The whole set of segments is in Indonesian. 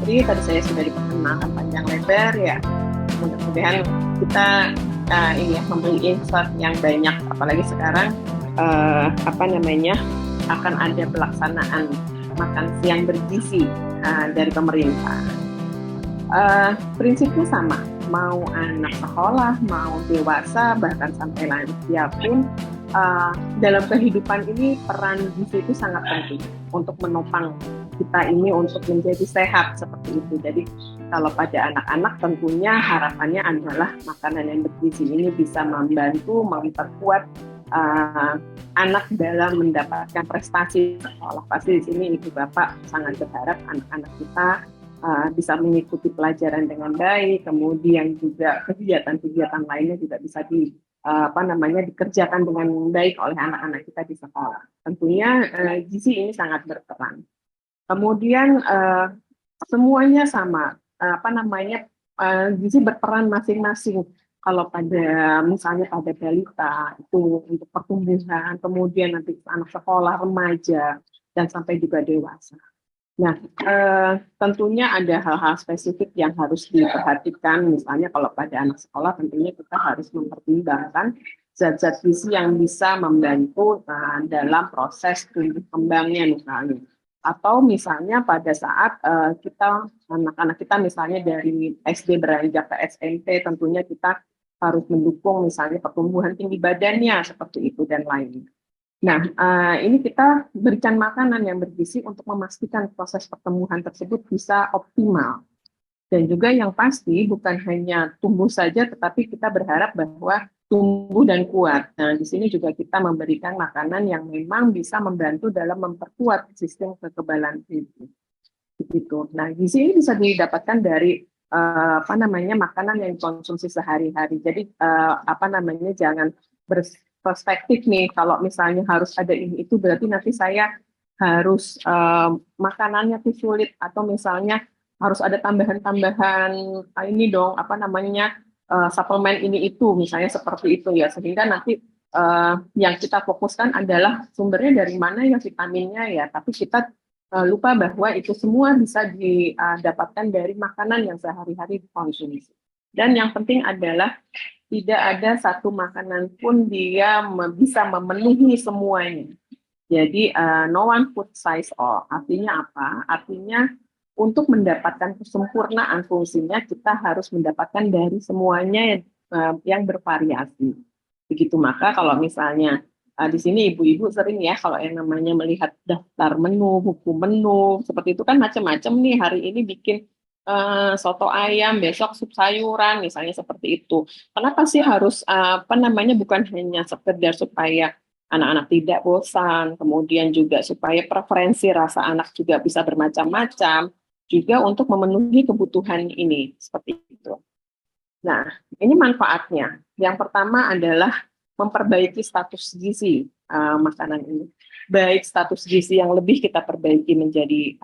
gizi tadi saya sudah diperkenalkan panjang lebar ya. Mudah-mudahan kita ini ya memberi insight yang banyak, apalagi sekarang akan ada pelaksanaan makan siang bergizi dari pemerintah. Prinsipnya sama, mau anak sekolah, mau dewasa, bahkan sampai lansia pun dalam kehidupan ini peran gizi itu sangat penting untuk menopang kita ini untuk menjadi sehat seperti itu. Jadi kalau pada anak-anak tentunya harapannya adalah makanan yang bergizi ini bisa membantu memperkuat anak dalam mendapatkan prestasi sekolah. Pasti di sini ibu bapak sangat berharap anak-anak kita bisa mengikuti pelajaran dengan baik, kemudian juga kegiatan-kegiatan lainnya juga bisa dikerjakan dengan baik oleh anak-anak kita di sekolah. Tentunya gizi ini sangat berperan. Kemudian semuanya sama, gizi berperan masing-masing. Kalau misalnya pada balita itu untuk pertumbuhan, kemudian nanti anak sekolah, remaja, dan sampai juga dewasa. Nah, tentunya ada hal-hal spesifik yang harus diperhatikan. Misalnya kalau pada anak sekolah tentunya kita harus mempertimbangkan zat-zat gizi yang bisa membantu dalam proses tumbuh kembangnya misalnya. Atau misalnya pada saat anak-anak kita misalnya dari SD beranjak ke SMP, tentunya kita harus mendukung misalnya pertumbuhan tinggi badannya seperti itu dan lainnya. Nah, ini kita berikan makanan yang bergizi untuk memastikan proses pertumbuhan tersebut bisa optimal. Dan juga yang pasti bukan hanya tumbuh saja, tetapi kita berharap bahwa tumbuh dan kuat. Nah, di sini juga kita memberikan makanan yang memang bisa membantu dalam memperkuat sistem kekebalan tubuh. Begitu. Nah, gizi ini bisa didapatkan dari makanan yang dikonsumsi sehari-hari. Jadi jangan perspektif nih, kalau misalnya harus ada ini itu berarti nanti saya harus makanannya tuh sulit, atau misalnya harus ada tambahan-tambahan ini dong suplemen ini itu misalnya seperti itu ya, sehingga nanti yang kita fokuskan adalah sumbernya dari mana ya vitaminnya ya, tapi kita lupa bahwa itu semua bisa didapatkan dari makanan yang sehari-hari dikonsumsi. Dan yang penting adalah tidak ada satu makanan pun dia bisa memenuhi semuanya. Jadi no one food size all. Artinya apa? Artinya untuk mendapatkan kesempurnaan fungsinya kita harus mendapatkan dari semuanya yang bervariasi. Begitu, maka kalau misalnya di sini ibu-ibu sering ya kalau yang namanya melihat daftar menu, buku menu, seperti itu kan macam-macam nih, hari ini bikin soto ayam, besok sup sayuran, misalnya seperti itu. Kenapa sih harus bukan hanya sekedar supaya anak-anak tidak bosan, kemudian juga supaya preferensi rasa anak juga bisa bermacam-macam, juga untuk memenuhi kebutuhan ini, seperti itu. Nah, ini manfaatnya. Yang pertama adalah memperbaiki status gizi makanan ini. Baik status gizi yang lebih kita perbaiki menjadi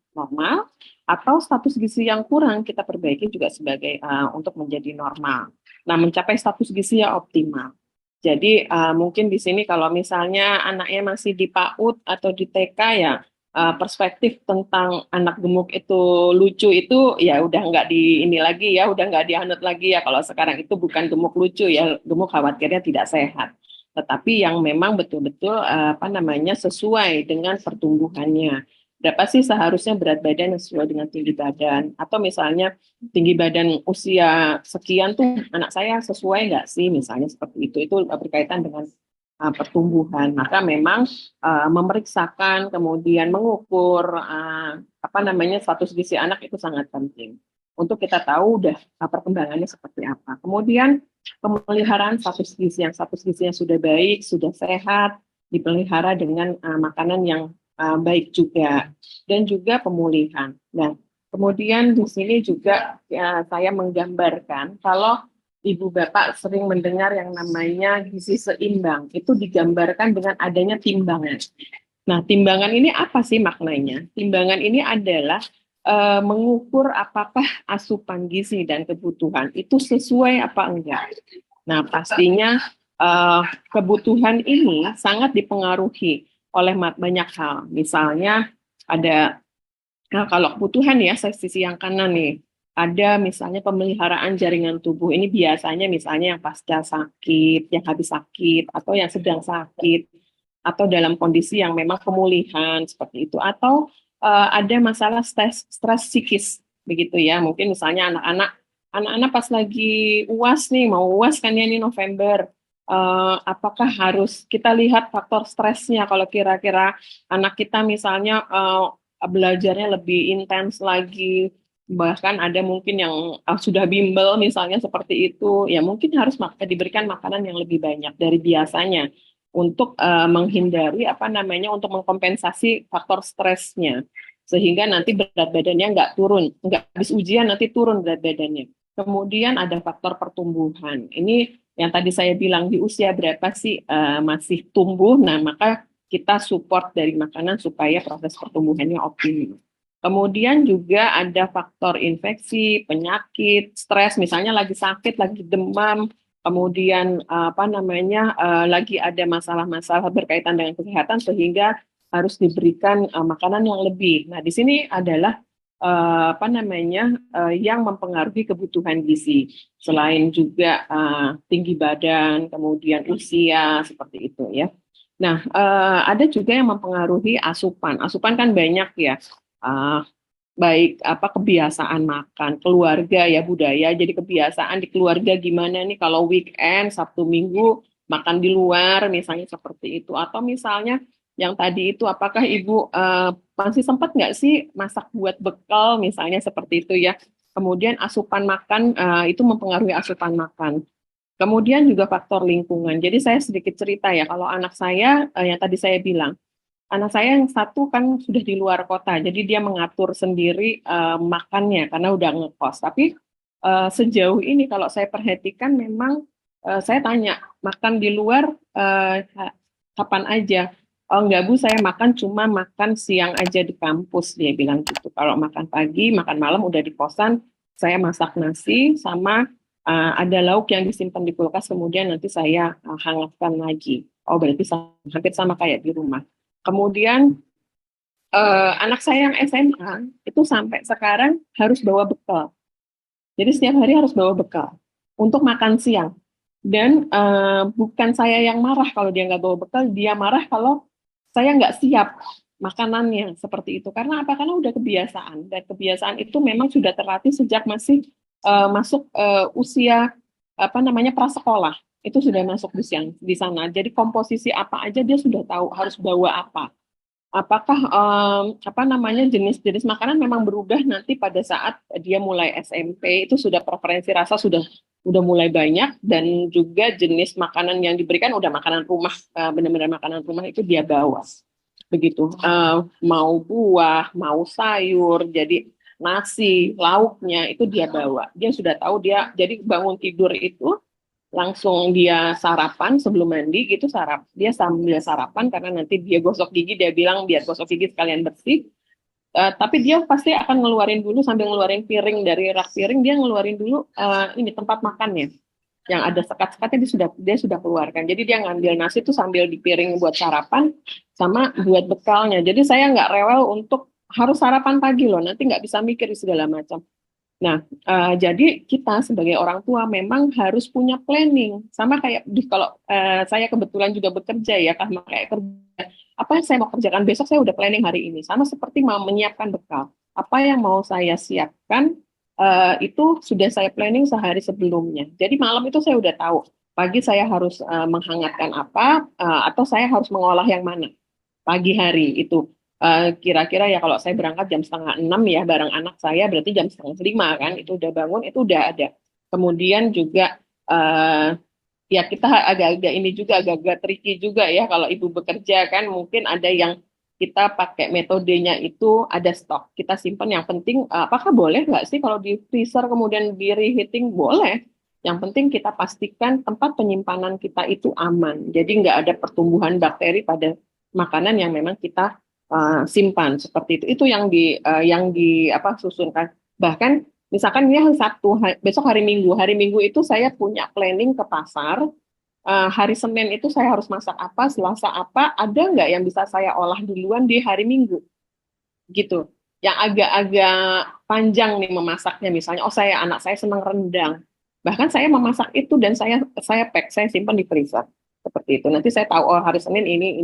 normal, atau status gizi yang kurang kita perbaiki juga sebagai untuk menjadi normal. Nah, mencapai status gizi yang optimal. Jadi mungkin di sini kalau misalnya anaknya masih di PAUD atau di TK ya, perspektif tentang anak gemuk itu lucu itu ya udah nggak di ini lagi ya, udah nggak dianut lagi ya. Kalau sekarang itu bukan gemuk lucu ya, gemuk khawatirnya tidak sehat. Tetapi yang memang betul-betul sesuai dengan pertumbuhannya. Berapa sih seharusnya berat badan yang sesuai dengan tinggi badan? Atau misalnya tinggi badan usia sekian tuh anak saya sesuai nggak sih? Misalnya seperti itu berkaitan dengan pertumbuhan. Maka memang memeriksakan, kemudian mengukur status gizi anak itu sangat penting untuk kita tahu udah perkembangannya seperti apa. Kemudian pemeliharaan status gizinya sudah baik, sudah sehat, dipelihara dengan makanan yang baik juga, dan juga pemulihan. Nah, kemudian di sini juga saya menggambarkan kalau ibu bapak sering mendengar yang namanya gizi seimbang, itu digambarkan dengan adanya timbangan. Nah, timbangan ini apa sih maknanya? Timbangan ini adalah mengukur apakah asupan gizi dan kebutuhan itu sesuai apa enggak. Nah, pastinya kebutuhan ini sangat dipengaruhi oleh banyak hal. Misalnya ada Nah, kalau kebutuhan ya, sisi yang kanan nih, ada misalnya pemeliharaan jaringan tubuh. Ini biasanya misalnya yang pasca sakit, yang habis sakit, atau yang sedang sakit, atau dalam kondisi yang memang pemulihan seperti itu. Atau ada masalah stres psikis, begitu ya. Mungkin misalnya anak-anak pas lagi UAS nih, mau UAS kan ya ini November. Apakah harus kita lihat faktor stresnya kalau kira-kira anak kita misalnya belajarnya lebih intens lagi, bahkan ada mungkin yang sudah bimbel misalnya seperti itu, ya mungkin harus diberikan makanan yang lebih banyak dari biasanya untuk menghindari apa namanya untuk mengkompensasi faktor stresnya sehingga nanti berat badannya nggak turun, nggak habis ujian nanti turun berat badannya. Kemudian ada faktor pertumbuhan. Ini yang tadi saya bilang di usia berapa sih masih tumbuh, nah maka kita support dari makanan supaya proses pertumbuhannya optimal. Kemudian juga ada faktor infeksi, penyakit, stres, misalnya lagi sakit, lagi demam, kemudian apa namanya lagi ada masalah-masalah berkaitan dengan kesehatan sehingga harus diberikan makanan yang lebih. Nah, di sini adalah apa namanya yang mempengaruhi kebutuhan gizi. Selain juga tinggi badan, kemudian usia seperti itu ya. Nah, ada juga yang mempengaruhi asupan. Asupan kan banyak ya. Uh, Baik apa kebiasaan makan, keluarga ya budaya. Jadi kebiasaan di keluarga gimana nih kalau weekend, Sabtu Minggu makan di luar misalnya seperti itu. Atau misalnya yang tadi itu apakah Ibu masih sempat nggak sih masak buat bekal misalnya seperti itu ya. Kemudian asupan makan itu mempengaruhi asupan makan. Kemudian juga faktor lingkungan. Jadi saya sedikit cerita ya, kalau anak saya yang tadi saya bilang, anak saya yang satu kan sudah di luar kota, jadi dia mengatur sendiri makannya karena udah ngekos. Tapi sejauh ini kalau saya perhatikan memang saya tanya, makan di luar kapan aja? Oh enggak Bu, saya makan cuma makan siang aja di kampus, dia bilang gitu. Kalau makan pagi, makan malam udah di kosan, saya masak nasi sama ada lauk yang disimpan di kulkas, kemudian nanti saya hangatkan lagi. Oh berarti hampir sama kayak di rumah. Kemudian anak saya yang SMA itu sampai sekarang harus bawa bekal. Jadi setiap hari harus bawa bekal untuk makan siang. Dan bukan saya yang marah kalau dia nggak bawa bekal, dia marah kalau saya nggak siap makanannya seperti itu. Karena apa? Karena udah kebiasaan. Dan kebiasaan itu memang sudah terlatih sejak masih masuk usia apa namanya prasekolah. Itu sudah masuk di sana. Jadi komposisi apa aja dia sudah tahu harus bawa apa. Apakah apa namanya jenis-jenis makanan memang berubah nanti pada saat dia mulai SMP itu sudah preferensi rasa sudah mulai banyak dan juga jenis makanan yang diberikan udah makanan rumah benar-benar makanan rumah itu dia bawa begitu. Mau buah mau sayur jadi nasi lauknya itu dia bawa, dia sudah tahu, dia jadi bangun tidur itu langsung dia sarapan sebelum mandi gitu, dia sambil sarapan karena nanti dia gosok gigi, dia bilang biar gosok gigi sekalian bersih. Tapi dia pasti akan ngeluarin dulu sambil ngeluarin piring dari rak piring, dia ngeluarin dulu ini tempat makannya yang ada sekat-sekatnya, dia sudah keluarkan. Jadi dia ngambil nasi itu sambil di piring buat sarapan sama buat bekalnya. Jadi saya nggak rewel untuk harus sarapan pagi loh, nanti nggak bisa mikir segala macam. Nah, jadi kita sebagai orang tua memang harus punya planning. Sama kayak kalau saya kebetulan juga bekerja ya, kan kayak kerja. Apa yang saya mau kerjakan besok saya udah planning hari ini. Sama seperti mau menyiapkan bekal. Apa yang mau saya siapkan itu sudah saya planning sehari sebelumnya. Jadi malam itu saya udah tahu. Pagi saya harus menghangatkan apa atau saya harus mengolah yang mana pagi hari itu. Kira-kira ya kalau saya berangkat jam setengah 6 ya bareng anak saya berarti jam setengah 5 kan itu udah bangun itu udah ada. Kemudian juga ya kita agak-agak ini juga agak-agak tricky juga ya kalau ibu bekerja kan mungkin ada yang kita pakai metodenya itu ada stok kita simpan, yang penting apakah boleh nggak sih kalau di freezer kemudian di reheating? Boleh, yang penting kita pastikan tempat penyimpanan kita itu aman jadi nggak ada pertumbuhan bakteri pada makanan yang memang kita simpan seperti itu yang di apa susunkan. Bahkan misalkan ini hari Sabtu, besok hari Minggu itu saya punya planning ke pasar. Hari Senin itu saya harus masak apa, Selasa apa, ada nggak yang bisa saya olah duluan di hari Minggu, gitu. yang agak-agak panjang nih memasaknya, misalnya anak saya senang rendang, bahkan saya memasak itu dan saya pack, saya simpan di freezer seperti itu. Nanti saya tahu oh hari Senin ini.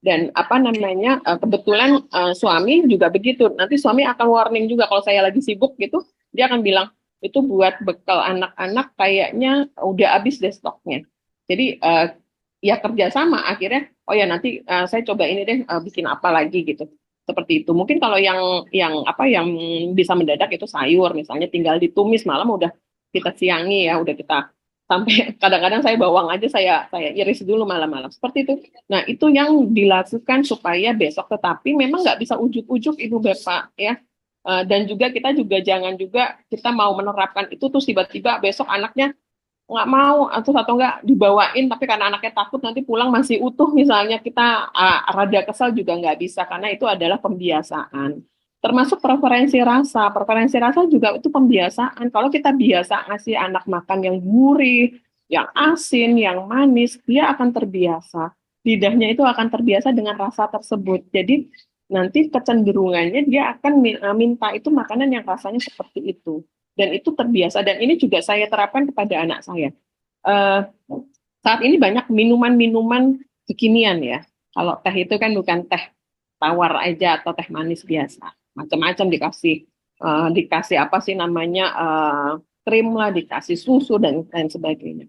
Dan apa namanya, kebetulan suami juga begitu. Nanti suami akan warning juga kalau saya lagi sibuk gitu, dia akan bilang itu buat bekal anak-anak kayaknya udah habis deh stoknya. Jadi ya kerjasama akhirnya. Oh ya nanti saya coba ini deh, bikin apa lagi gitu. Seperti itu. Mungkin kalau yang bisa mendadak itu sayur, misalnya tinggal ditumis malam udah kita siangi ya, udah kita sampai kadang-kadang saya bawang aja saya iris dulu malam-malam. Seperti itu. Nah, itu yang dilakukan supaya besok, tetapi memang nggak bisa ujuk-ujuk Ibu Bapak ya. Dan juga kita juga jangan juga kita mau menerapkan itu terus tiba-tiba besok anaknya nggak mau atau nggak dibawain tapi karena anaknya takut nanti pulang masih utuh misalnya kita rada kesal juga nggak bisa karena itu adalah pembiasaan termasuk preferensi rasa juga itu pembiasaan kalau kita biasa ngasih anak makan yang gurih yang asin yang manis dia akan terbiasa lidahnya itu akan terbiasa dengan rasa tersebut jadi nanti kecenderungannya dia akan minta itu makanan yang rasanya seperti itu dan itu terbiasa dan ini juga saya terapkan kepada anak saya. Uh, Saat ini banyak minuman-minuman kekinian ya. Kalau teh itu kan bukan teh tawar aja atau teh manis biasa, macam-macam dikasih apa sih namanya krim lah, dikasih susu dan lain sebagainya.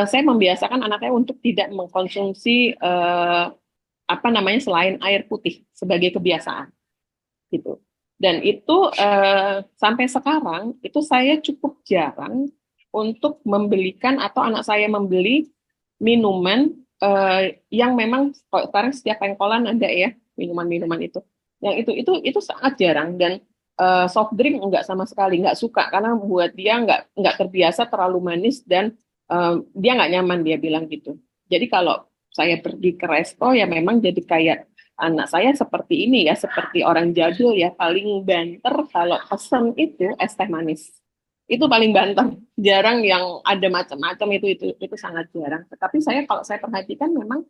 Saya membiasakan anaknya untuk tidak mengkonsumsi apa namanya selain air putih sebagai kebiasaan gitu. Dan itu sampai sekarang itu saya cukup jarang untuk membelikan atau anak saya membeli minuman yang memang sekarang setiap pengkolan ada ya minuman-minuman itu. Yang itu sangat jarang dan soft drink enggak sama sekali nggak suka karena buat dia nggak terbiasa terlalu manis dan dia nggak nyaman dia bilang gitu. Jadi kalau saya pergi ke resto ya memang jadi kayak anak saya seperti ini ya, seperti orang jadul ya, paling banter kalau pesen itu es teh manis. Itu paling banter. Jarang yang ada macam-macam itu sangat jarang. Tetapi saya kalau saya perhatikan memang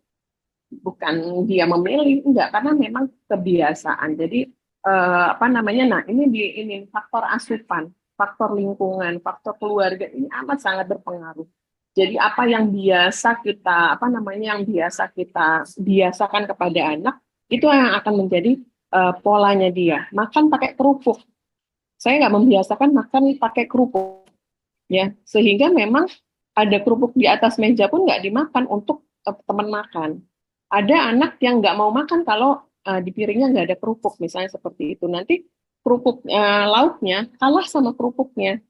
bukan dia memilih, enggak karena memang kebiasaan. Jadi apa namanya? Nah, ini faktor asupan, faktor lingkungan, faktor keluarga ini amat sangat berpengaruh. Jadi apa yang biasa kita apa namanya yang biasa kita biasakan kepada anak itu yang akan menjadi polanya dia. Makan pakai kerupuk. Saya nggak membiasakan makan pakai kerupuk ya, sehingga memang ada kerupuk di atas meja pun nggak dimakan untuk teman makan. Ada anak yang nggak mau makan kalau di piringnya nggak ada kerupuk, misalnya seperti itu. Nanti kerupuk lauknya kalah sama kerupuknya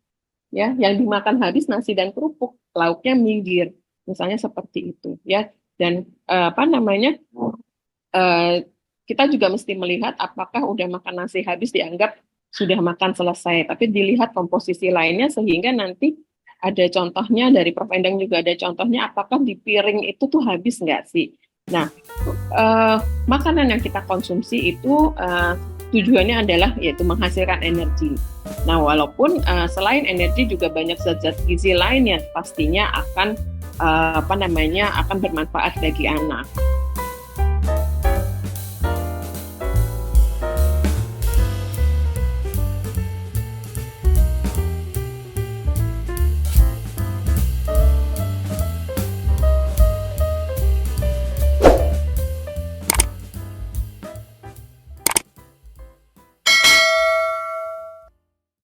ya yang dimakan habis nasi dan kerupuk lauknya minggir misalnya seperti itu ya dan apa namanya kita juga mesti melihat apakah udah makan nasi habis dianggap sudah makan selesai tapi dilihat komposisi lainnya sehingga nanti ada contohnya dari Prof Endang juga ada contohnya apakah di piring itu tuh habis nggak sih nah makanan yang kita konsumsi itu tujuannya adalah yaitu menghasilkan energi. Nah, walaupun selain energi juga banyak zat-zat gizi lain yang pastinya akan akan bermanfaat bagi anak.